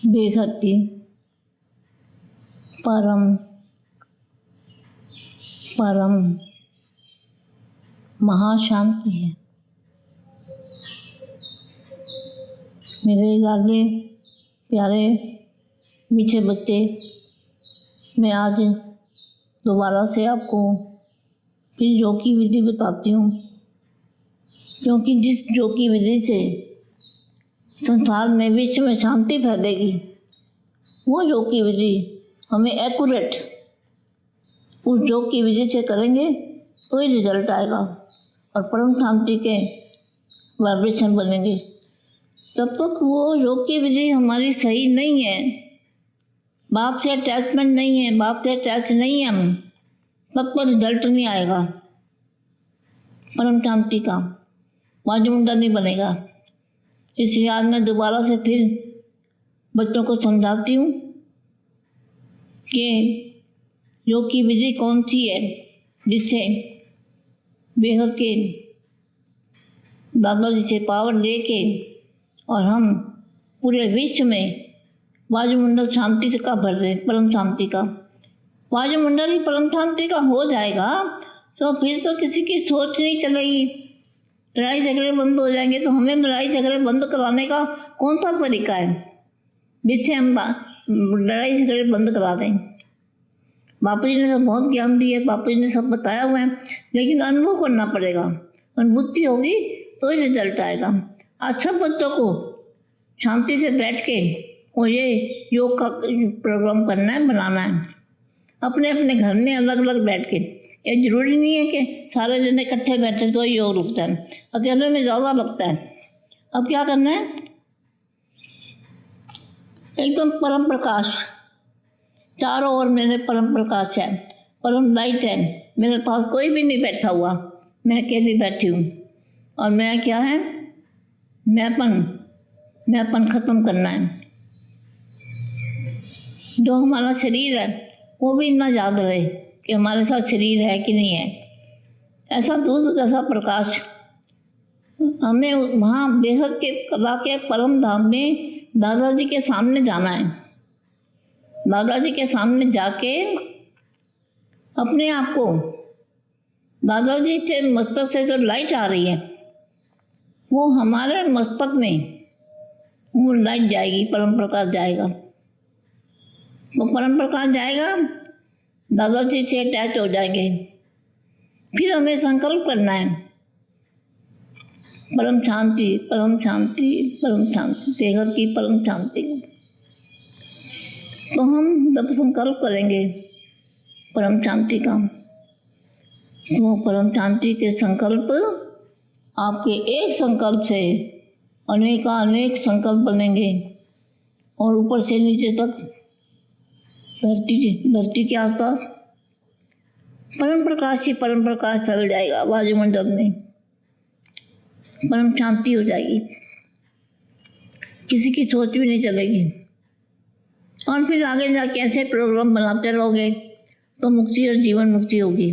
बेहद की परम परम महाशांति है। मेरे लाडले प्यारे मीठे बच्चे, मैं आज दोबारा से आपको फिर योग की विधि बताती हूँ, क्योंकि जिस योग की विधि से संसार में विश्व में शांति फैलेगी, वो योग की विधि हमें एक्यूरेट उस योग की विधि से करेंगे तो ही रिजल्ट आएगा और परम शांति के वाइब्रेशन बनेंगे। तब तक वो योग की विधि हमारी सही नहीं है, बाप से अटैचमेंट नहीं है, बाप से अटैच नहीं है हम, तब तक रिजल्ट नहीं आएगा परम शांति का, वायुमंडल नहीं बनेगा। इसलिए आज मैं दोबारा से फिर बच्चों को समझाती हूँ कि योग की विधि कौन सी है जिससे बेहद के दादाजी से पावर लेके और हम पूरे विश्व में वायुमंडल शांति का भर दें, परम शांति का। वायुमंडल ही परम शांति का हो जाएगा तो फिर तो किसी की सोच नहीं चलेगी, लड़ाई झगड़े बंद हो जाएंगे। तो हमें लड़ाई झगड़े बंद कराने का कौन सा तरीका है जिससे हम लड़ाई झगड़े बंद करा दें। बापू जी ने तो बहुत ज्ञान दिया है, बापू जी ने सब बताया हुआ है, लेकिन अनुभव करना पड़ेगा। अनुभूति होगी तो ही रिजल्ट आएगा। आज सब बच्चों को शांति से बैठ के और ये योग का प्रोग्राम करना है, बनाना है अपने अपने घर में अलग अलग बैठ के। ये जरूरी नहीं है कि सारे जने इकट्ठे बैठे तो योग रुकता है, अकेले में ज़्यादा लगता है। अब क्या करना है, एकदम परम प्रकाश, चारों ओर मेरे परम प्रकाश है, परम लाइट है। मेरे पास कोई भी नहीं बैठा हुआ, मैं अकेली बैठी हूँ। और मैं क्या है, मैंपन ख़त्म करना है। जो हमारा शरीर है वो भी इतना याद रहे कि हमारे साथ शरीर है कि नहीं है। ऐसा दूध जैसा प्रकाश हमें वहाँ बेहद के कला के परम धाम में दादाजी के सामने जाना है। दादाजी के सामने जाके अपने आप को दादाजी के मस्तक से जो लाइट आ रही है वो हमारे मस्तक में वो लाइट जाएगी, परम प्रकाश जाएगा। वो परम प्रकाश जाएगा, दादाजी से अटैच हो जाएंगे। फिर हमें संकल्प करना है परम शांति, परम शांति, परम शांति, बेहद की परम शांति। तो हम जब संकल्प करेंगे परम शांति का, वो परम शांति के संकल्प आपके एक संकल्प से अनेक संकल्प बनेंगे और ऊपर से नीचे तक धरती के आसपास परम प्रकाश ही परम प्रकाश फैल जाएगा। वायुमंडल में परम शांति हो जाएगी, किसी की सोच भी नहीं चलेगी। और फिर आगे जाके ऐसे प्रोग्राम बनाते रहोगे तो मुक्ति और जीवन मुक्ति होगी।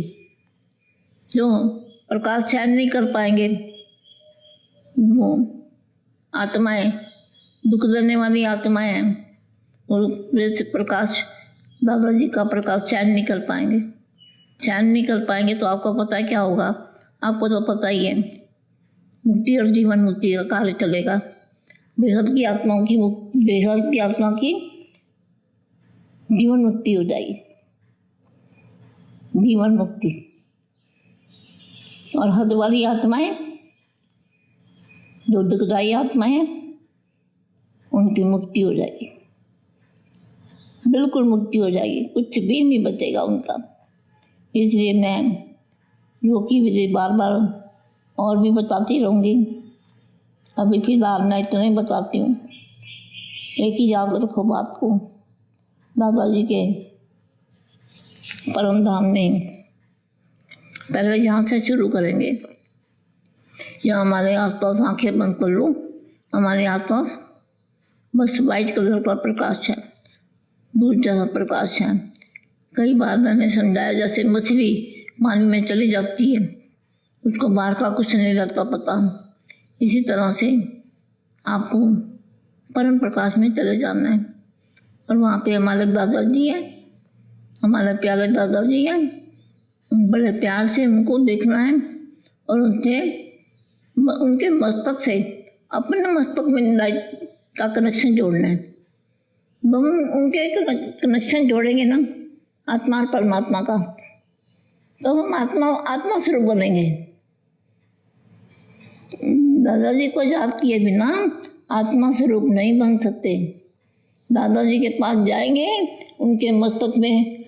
जो प्रकाश सहन नहीं कर पाएंगे वो आत्माएं, दुख देने वाली आत्माएं हैं, और वे प्रकाश दादाजी का प्रकाश सहन नहीं कर पाएंगे। सहन नहीं कर पाएंगे तो आपको पता है क्या होगा, आपको तो पता ही है, मुक्ति और जीवन मुक्ति का कार्य चलेगा। बेहद की आत्मा की जीवन मुक्ति हो जाएगी, जीवन मुक्ति। और हद वाली आत्माएं, जो दुखदायी आत्माएं हैं, उनकी मुक्ति हो जाएगी, बिल्कुल मुक्ति हो जाएगी, कुछ भी नहीं बचेगा उनका। इसलिए मैं योग की विधि बार बार और भी बताती रहूँगी। अभी फिलहाल मैं इतना ही बताती हूँ। एक ही याद रखो बात को, दादाजी के परम धाम में पहले यहाँ से शुरू करेंगे। यहाँ हमारे आसपास आंखें बंद कर लो, हमारे आसपास बस वाइट कलर का प्रकाश है, दूध जैसा प्रकाश है। कई बार मैंने समझाया, जैसे मछली पानी में चली जाती है, उसको बाहर का कुछ नहीं रहता पता, इसी तरह से आपको परम प्रकाश में चले जाना है। और वहाँ पे हमारे दादाजी हैं, हमारे प्यारे दादाजी हैं। बड़े प्यार से उनको देखना है और उनसे उनके मस्तक से अपने मस्तक में लाइट का कनेक्शन जोड़ना है। हम उनके कनेक्शन जोड़ेंगे ना आत्मा और परमात्मा का, तो हम आत्मा स्वरूप बनेंगे। दादाजी को याद किए बिना आत्मा स्वरूप नहीं बन सकते। दादाजी के पास जाएंगे, उनके मस्तक में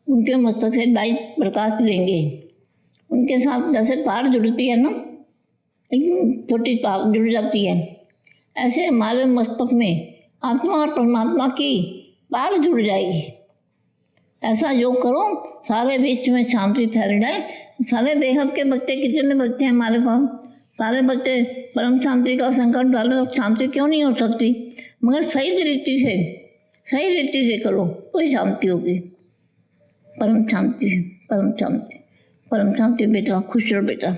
उनके मस्तक से लाइट प्रकाश लेंगे। उनके साथ जैसे तार जुड़ती है ना, एक छोटी तार जुड़ जाती है, ऐसे हमारे मस्तक में आत्मा और परमात्मा की तार जुड़ जाएगी। ऐसा योग करो, सारे विश्व में शांति फैल जाए। सारे बेहद के बच्चे, कितने बच्चे हैं हमारे पास, सारे बच्चे परम शांति का संकल्प डालो, शांति क्यों नहीं हो सकती? मगर सही रीति से करो, कोई शांति होगी। परम शांति, परम शांति, परम शांति। बेटा खुश रहो बेटा।